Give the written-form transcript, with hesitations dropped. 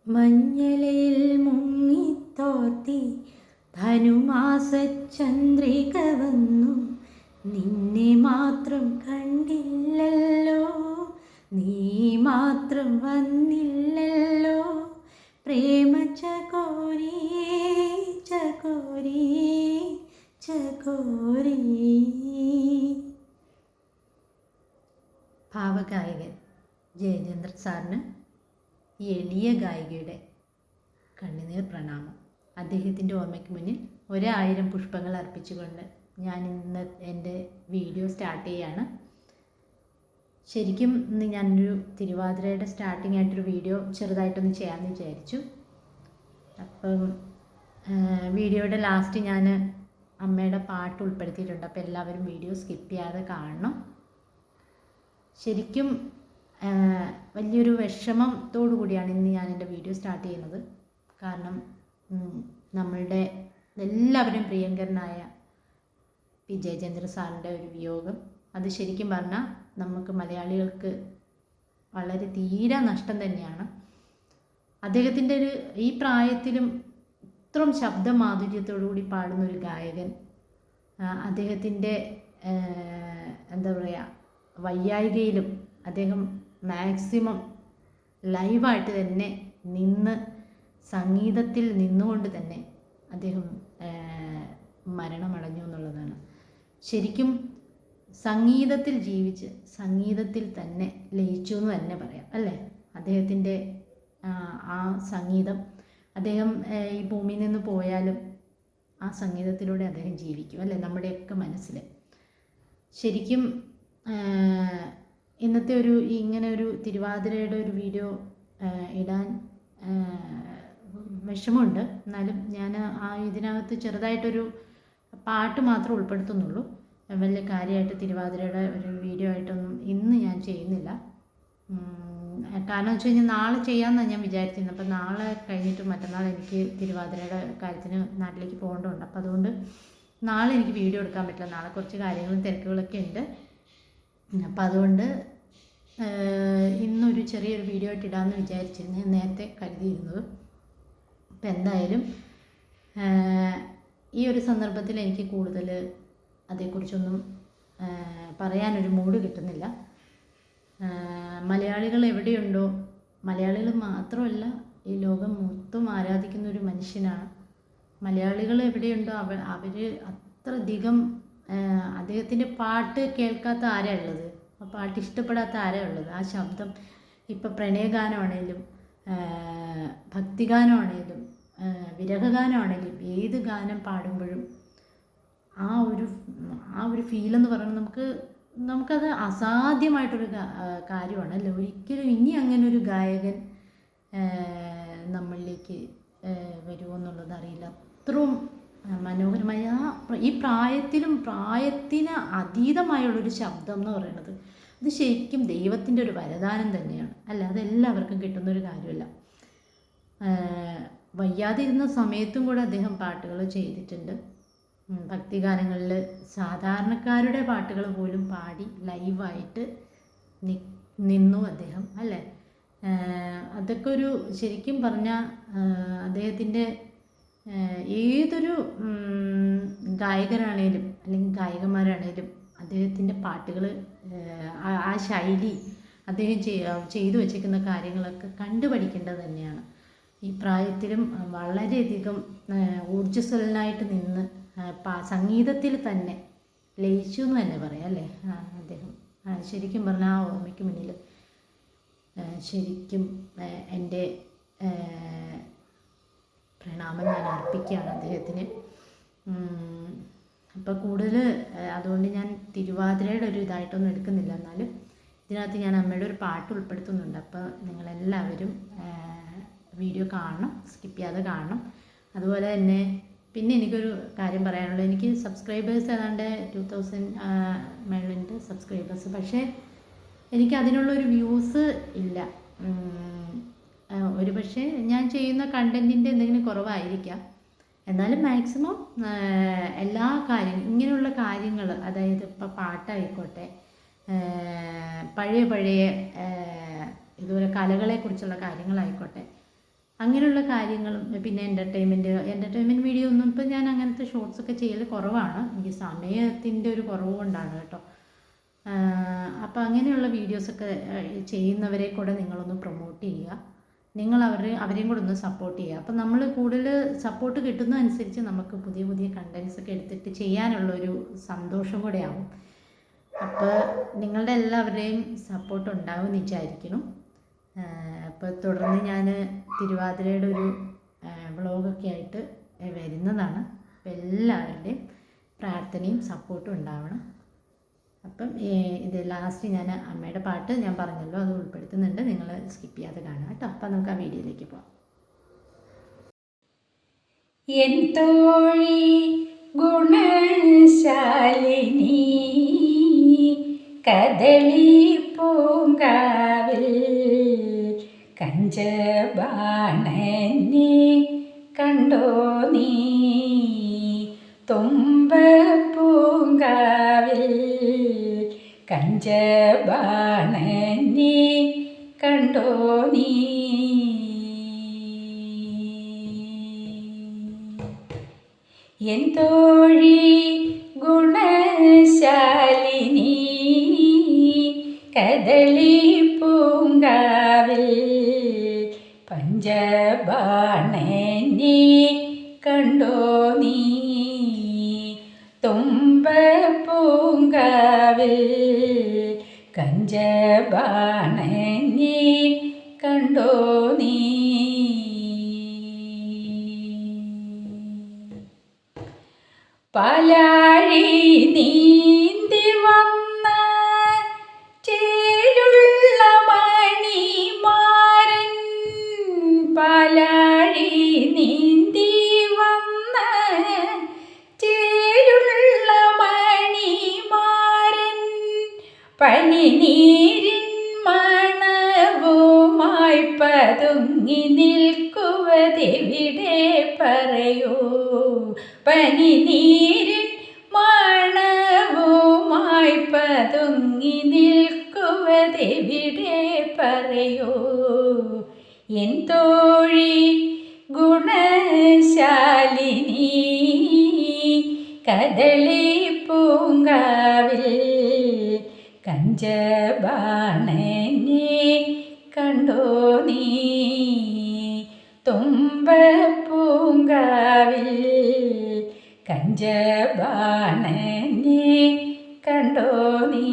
മഞ്ഞലയിൽ മുങ്ങിത്തോർത്തി ധനുമാസചന്ദ്രിക വന്നു, നിന്നെ മാത്രം കണ്ടില്ലല്ലോ, നീ മാത്രം വന്നില്ലല്ലോ, പ്രേമ ചകോരി ചകോരി ചകോരി. ഭാവഗായകൻ ജയചന്ദ്ര സാറിന് ഈ എളിയ ഗായികയുടെ കണ്ണുനീർ പ്രണാമം. അദ്ദേഹത്തിൻ്റെ ഓർമ്മയ്ക്ക് മുന്നിൽ 1000 പുഷ്പങ്ങൾ അർപ്പിച്ചുകൊണ്ട് ഞാൻ ഇന്ന് എൻ്റെ വീഡിയോ സ്റ്റാർട്ട് ചെയ്യാണ്. ശരിക്കും ഇന്ന് ഞാനൊരു തിരുവാതിരയുടെ സ്റ്റാർട്ടിംഗ് ആയിട്ടൊരു വീഡിയോ ചെറുതായിട്ടൊന്ന് ചെയ്യാമെന്ന് വിചാരിച്ചു. അപ്പം വീഡിയോയുടെ ലാസ്റ്റ് ഞാൻ അമ്മയുടെ പാട്ട് ഉൾപ്പെടുത്തിയിട്ടുണ്ട്. അപ്പോൾ എല്ലാവരും വീഡിയോ സ്കിപ്പ് ചെയ്യാതെ കാണണം. ശരിക്കും വലിയൊരു വിഷമത്തോടു കൂടിയാണ് ഇന്ന് ഞാൻ എൻ്റെ വീഡിയോ സ്റ്റാർട്ട് ചെയ്യുന്നത്. കാരണം നമ്മളുടെ എല്ലാവരും പ്രിയങ്കരനായ പി ജയചന്ദ്ര സാറിൻ്റെ ഒരു വിയോഗം, അത് ശരിക്കും പറഞ്ഞാൽ നമുക്ക് മലയാളികൾക്ക് വളരെ തീരെ നഷ്ടം തന്നെയാണ്. അദ്ദേഹത്തിൻ്റെ ഈ പ്രായത്തിലും ഇത്രയും ശബ്ദമാധുര്യത്തോടു കൂടി പാടുന്ന ഒരു ഗായകൻ, അദ്ദേഹത്തിൻ്റെ എന്താ പറയുക, വയ്യായികയിലും അദ്ദേഹം മാക്സിമം ലൈവായിട്ട് തന്നെ നിന്ന് സംഗീതത്തിൽ നിന്നുകൊണ്ട് തന്നെ അദ്ദേഹം മരണമടഞ്ഞു എന്നുള്ളതാണ്. ശരിക്കും സംഗീതത്തിൽ ജീവിച്ച് സംഗീതത്തിൽ തന്നെ ലയിച്ചു എന്ന് തന്നെ പറയാം, അല്ലേ? അദ്ദേഹത്തിൻ്റെ ആ സംഗീതം, അദ്ദേഹം ഈ ഭൂമിയിൽ നിന്ന് പോയാലും ആ സംഗീതത്തിലൂടെ അദ്ദേഹം ജീവിക്കും, അല്ലേ? നമ്മുടെയൊക്കെ മനസ്സിൽ. ശരിക്കും ഇന്നത്തെ ഇങ്ങനെ ഒരു തിരുവാതിരയുടെ ഒരു വീഡിയോ ഇടാൻ വിഷമമുണ്ട്. എന്നാലും ഞാൻ ഇതിനകത്ത് ചെറുതായിട്ടൊരു പാട്ട് മാത്രം ഉൾപ്പെടുത്തുന്നുള്ളൂ. വലിയ കാര്യമായിട്ട് തിരുവാതിരയുടെ ഒരു വീഡിയോ ആയിട്ടൊന്നും ഇന്ന് ഞാൻ ചെയ്യുന്നില്ല. കാരണം വെച്ച് കഴിഞ്ഞാൽ നാളെ ചെയ്യാമെന്നാണ് ഞാൻ വിചാരിച്ചിരുന്നത്. അപ്പം നാളെ കഴിഞ്ഞിട്ട് മറ്റന്നാൾ എനിക്ക് തിരുവാതിരയുടെ കാര്യത്തിന് നാട്ടിലേക്ക് പോകേണ്ടതുണ്ട്. അപ്പം അതുകൊണ്ട് നാളെ എനിക്ക് വീഡിയോ എടുക്കാൻ പറ്റില്ല. നാളെ കുറച്ച് കാര്യങ്ങളും തിരക്കുകളൊക്കെ ഉണ്ട്. അപ്പം അതുകൊണ്ട് ഇന്നൊരു ചെറിയൊരു വീഡിയോ ആയിട്ട് ഇടാമെന്ന് വിചാരിച്ചിരുന്നു, നേരത്തെ കരുതിയിരുന്നത്. അപ്പം എന്തായാലും ഈ ഒരു സന്ദർഭത്തിൽ എനിക്ക് കൂടുതൽ അതേക്കുറിച്ചൊന്നും പറയാനൊരു മൂഡ് കിട്ടുന്നില്ല. മലയാളികൾ എവിടെയുണ്ടോ, മലയാളികൾ മാത്രമല്ല ഈ ലോകം മൊത്തം ആരാധിക്കുന്ന ഒരു മനുഷ്യനാണ്. മലയാളികൾ എവിടെയുണ്ടോ അവർ അത്രയധികം അദ്ദേഹത്തിൻ്റെ പാട്ട് കേൾക്കാത്ത ആരാ ഉള്ളത്? ആ പാട്ട് ഇഷ്ടപ്പെടാത്ത ആരാ ഉള്ളത്? ആ ശബ്ദം, ഇപ്പം പ്രണയഗാനമാണേലും ഭക്തിഗാനമാണേലും വിരഹഗാനമാണേലും ഏത് ഗാനം പാടുമ്പോഴും ആ ഒരു ഫീലെന്ന് പറയുന്നത് നമുക്കത് അസാധ്യമായിട്ടൊരു കാര്യമാണ്, അല്ലേ? ഒരിക്കലും ഇനി അങ്ങനെ ഒരു ഗായകൻ നമ്മളിലേക്ക് വരുമോ എന്നുള്ളത് അറിയില്ല. അത്രയും മനോഹരമായ ഈ പ്രായത്തിന് അതീതമായുള്ളൊരു ശബ്ദം എന്ന് പറയുന്നത് അത് ശരിക്കും ദൈവത്തിൻ്റെ ഒരു വരദാനം തന്നെയാണ്, അല്ല? അതെല്ലാവർക്കും കിട്ടുന്നൊരു കാര്യമല്ല. വയ്യാതിരുന്ന സമയത്തും കൂടെ അദ്ദേഹം പാട്ടുകൾ ചെയ്തിട്ടുണ്ട്. ഭക്തിഗാനങ്ങളിൽ സാധാരണക്കാരുടെ പാട്ടുകൾ പോലും പാടി ലൈവായിട്ട് നിന്നു അദ്ദേഹം, അല്ലേ? അതൊക്കെ ഒരു ശരിക്കും പറഞ്ഞാൽ അദ്ദേഹത്തിൻ്റെ ഏതൊരു ഗായകരാണേലും അല്ലെങ്കിൽ ഗായികമാരാണേലും അദ്ദേഹത്തിൻ്റെ പാട്ടുകൾ, ആ ശൈലി, അദ്ദേഹം ചെയ്തു വച്ചിരിക്കുന്ന കാര്യങ്ങളൊക്കെ കണ്ടുപഠിക്കേണ്ടത് തന്നെയാണ്. ഈ പ്രായത്തിലും വളരെയധികം ഊർജ്ജസ്വലനായിട്ട് നിന്ന് സംഗീതത്തിൽ തന്നെ ലയിച്ചു എന്ന് തന്നെ പറയാം, അല്ലേ? അദ്ദേഹം ശരിക്കും പറഞ്ഞാൽ ആ ഓർമ്മയ്ക്ക് മുന്നിൽ ശരിക്കും എൻ്റെ പ്രണാമം ഞാൻ അർപ്പിക്കുകയാണ് അദ്ദേഹത്തിന്. അപ്പോൾ കൂടുതൽ അതുകൊണ്ട് ഞാൻ തിരുവാതിരയുടെ ഒരു ഇതായിട്ടൊന്നും എടുക്കുന്നില്ല. എന്നാലും ഇതിനകത്ത് ഞാൻ അമ്മയുടെ ഒരു പാട്ട് ഉൾപ്പെടുത്തുന്നുണ്ട്. അപ്പോൾ നിങ്ങളെല്ലാവരും വീഡിയോ കാണണം, സ്കിപ്പ് ചെയ്യാതെ കാണണം. അതുപോലെ തന്നെ പിന്നെ എനിക്കൊരു കാര്യം പറയാനുള്ളത്, എനിക്ക് സബ്സ്ക്രൈബേഴ്സ് ഏതാണ്ട് 2000 മേളിലുണ്ട് സബ്സ്ക്രൈബേഴ്സ്. പക്ഷേ എനിക്ക് അതിനുള്ളൊരു വ്യൂസ് ഇല്ല. ഒരു പക്ഷേ ഞാൻ ചെയ്യുന്ന കണ്ടൻറ്റിൻ്റെ എന്തെങ്കിലും കുറവായിരിക്കാം. എന്നാലും മാക്സിമം എല്ലാ ഇങ്ങനെയുള്ള കാര്യങ്ങൾ, അതായത് ഇപ്പോൾ പാട്ടായിക്കോട്ടെ, പഴയ ഇതുപോലെ കലകളെക്കുറിച്ചുള്ള കാര്യങ്ങളായിക്കോട്ടെ, അങ്ങനെയുള്ള കാര്യങ്ങളും പിന്നെ എൻ്റർടൈൻമെൻറ്റ് വീഡിയോ ഒന്നും ഇപ്പം ഞാൻ അങ്ങനത്തെ ഷോർട്സൊക്കെ ചെയ്യൽ കുറവാണ്. എനിക്ക് സമയത്തിൻ്റെ ഒരു കുറവ് കൊണ്ടാണ് കേട്ടോ. അപ്പോൾ അങ്ങനെയുള്ള വീഡിയോസൊക്കെ ചെയ്യുന്നവരെ കൂടെ നിങ്ങളൊന്ന് പ്രൊമോട്ട് ചെയ്യുക. നിങ്ങൾ അവരെയും കൂടെ ഒന്ന് സപ്പോർട്ട് ചെയ്യുക. അപ്പം നമ്മൾ കൂടുതൽ സപ്പോർട്ട് കിട്ടുന്നതനുസരിച്ച് നമുക്ക് പുതിയ പുതിയ കണ്ടൻസൊക്കെ എടുത്തിട്ട് ചെയ്യാനുള്ളൊരു സന്തോഷം കൂടെ ആവും. അപ്പോൾ നിങ്ങളുടെ എല്ലാവരുടെയും സപ്പോർട്ട് ഉണ്ടാവുമെന്ന് വിചാരിക്കണം. അപ്പോൾ തുടർന്ന് ഞാൻ തിരുവാതിരയുടെ ഒരു വ്ളോഗൊക്കെ ആയിട്ട് വരുന്നതാണ്. അപ്പോൾ എല്ലാവരുടെയും പ്രാർത്ഥനയും സപ്പോർട്ടും ഉണ്ടാവണം. അപ്പം ഇത് ലാസ്റ്റ് ഞാൻ അമ്മയുടെ പാട്ട് ഞാൻ പറഞ്ഞല്ലോ, അത് ഉൾപ്പെടുത്തുന്നുണ്ട്. നിങ്ങൾ സ്കിപ്പ് ചെയ്യാതെ കാണുക കേട്ടോ. അപ്പം നമുക്ക് ആ വീഡിയോയിലേക്ക് പോകാം. എൻ തോഴി ഗുണശാലിനി കദളി പൂങ്കാവിൽ കഞ്ചബാണനെ കണ്ടോ നീ? തുമ്പപ്പൂങ്കാവിൽ കഞ്ചബാണനെ കണ്ടോ നീ? എൻ തോഴി ഗുണശാലിനി കദളി പൂങ്കാവിൽ പഞ്ചബാണനെ കണ്ടോ നീ? തുമ്പപ്പൂങ്കാവിൽ കഞ്ചബാണനെ കണ്ടോ നീ? പാലാഴി നീന്തി വന്ന ചേലുള്ള മണിമാരൻ, പാലാഴി നീന്തി വന്ന ചേലുള്ള മണിമാരൻ, പനിനീരിൻ മണവുമായി പതുങ്ങി നിൽക്കുവതെവിടെ പറയൂ? പനിനീരിൻ മണവുമായി പതുങ്ങി നിൽക്കുവതെവിടെ പറയൂ? എൻ തോഴി ഗുണശാലിനി കദളി പൂങ്കാവിൽ കഞ്ചബാണനെ കണ്ടോ നീ? തുമ്പപ്പൂങ്കാവിൽ കഞ്ചബാണനെ കണ്ടോ നീ?